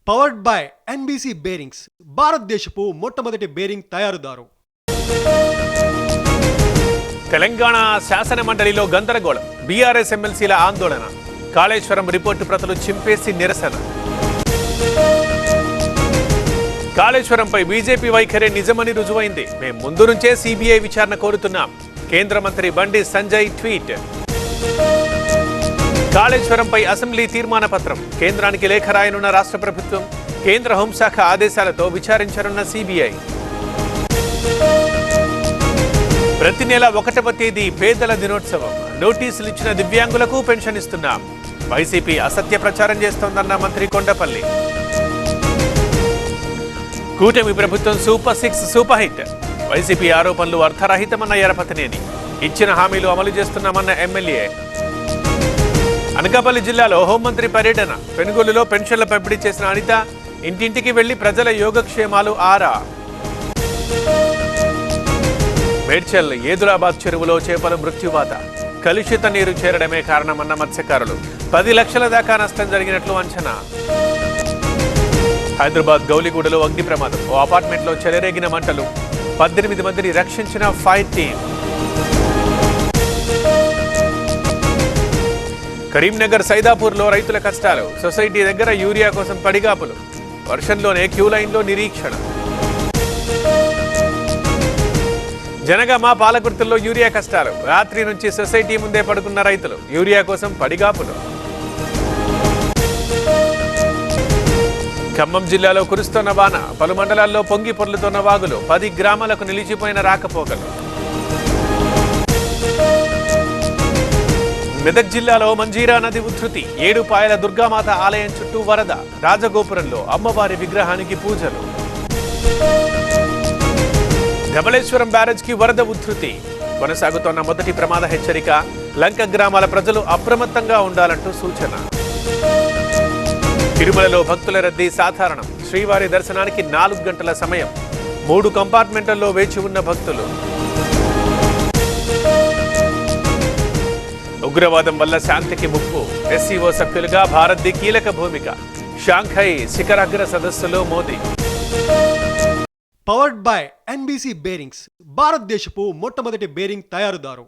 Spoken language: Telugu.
పవర్డ్ బై ఎన్బీసీ బేరింగ్స్, భారతదేశపు మొట్టమొదటి బేరింగ్ తయారుదారు. తెలంగాణ శాసన మండలిలో గందరగోళం, బీఆర్ఎస్ ఎమ్మెల్సీల ఆందోళన, కాళేశ్వరం రిపోర్టు ప్రతులు చింపేసి నిరసన. కాళేశ్వరంపై బీజేపీ వైఖరి నిజమని రుజువైంది. మేము ముందు నుంచే సిబిఐ విచారణ కోరుతున్నాం. కేంద్ర మంత్రి బండి సంజయ్ ట్వీట్. కాళేశ్వరంపై అసెంబ్లీ తీర్మాన పత్రం, కేంద్రానికి లేఖ రాయనున్న రాష్ట్ర ప్రభుత్వం. కేంద్ర హోంశాఖ ఆదేశాలతో విచారించనున్న సిబిఐ. ప్రతి నెల 1వ తేదీ పేదల దినోత్సవం, నోటీసులు ఇచ్చిన దివ్యాంగులకు పెన్షన్ ఇస్తున్నాం. వైసీపీ అసత్య ప్రచారం చేస్తోందన్న మంత్రి కొండపల్లి. కూటమి ప్రభుత్వం సూపర్ 6 సూపర్ హిట్, వైసీపీ ఆరోపణలు అర్థరహితమన్న ఎరపతినేని. ఇచ్చిన హామీలు అమలు చేస్తున్నామన్న ఎమ్మెల్యే. అనకాపల్లి జిల్లాలో హోంమంత్రి పర్యటన, పెనుగోలులో పెన్షన్ల పంపిణీ చేసిన అనిత ఇంటింటికి వెళ్లి ప్రజల యోగక్షేమాలు ఆరా. మేడ్చల్ ఏదులాబాద్ చెరువులో చేపల మృత్యువాత, కలుషిత నీరు చేరడమే కారణమన్న మత్స్యకారులు. 10 లక్షల దాకా నష్టం జరిగినట్లు అంచనా. హైదరాబాద్ గౌలిగూడలో అగ్ని ప్రమాదం, ఓ అపార్ట్మెంట్లో చెలరేగిన మంటలు, 18 మందిని రక్షించిన ఫైర్ టీం. కరీంనగర్ సైదాపూర్లో రైతుల కష్టాలు, సొసైటీ దగ్గర యూరియా కోసం పడిగాపులు, వర్షంలోనే క్యూ లైన్లో నిరీక్షణ. జనగామ పాలకుర్తిలో యూరియా కష్టాలు, రాత్రి నుంచి సొసైటీ ముందే పడుకున్న రైతులు, యూరియా కోసం పడిగాపులు. ఖమ్మం జిల్లాలో కురుస్తున్న వాన, పలు మండలాల్లో పొంగి పొర్లుతున్న వాగులు, 10 గ్రామాలకు నిలిచిపోయిన రాకపోకలు. మెదక్ జిల్లాలో మంజీరా నది ఉధృతి, 7 పాయల దుర్గామాత ఆలయం చుట్టూ వరద, రాజగోపురంలో అమ్మవారి విగ్రహానికి పూజలు. ధవళేశ్వరం బ్యారేజ్కి వరద ఉధృతి, కొనసాగుతోన్న మొదటి ప్రమాద హెచ్చరిక, లంక గ్రామాల ప్రజలు అప్రమత్తంగా ఉండాలంటూ సూచన. తిరుమలలో భక్తుల రద్దీ సాధారణం, శ్రీవారి దర్శనానికి 4 గంటల సమయం, 3 కంపార్ట్మెంట్లలో వేచి ఉన్న భక్తులు. ఉగ్రవాదం వల్ల శాంతికి ముప్పు, ఎస్సీఓ సభ్యులుగా భారత్ది కీలక భూమిక, షాంఘై శిఖరాగ్ర సదస్సులో Modi. Powered by NBC bearings, భారతదేశపు మొట్టమొదటి బేరింగ్ తయారుదారు.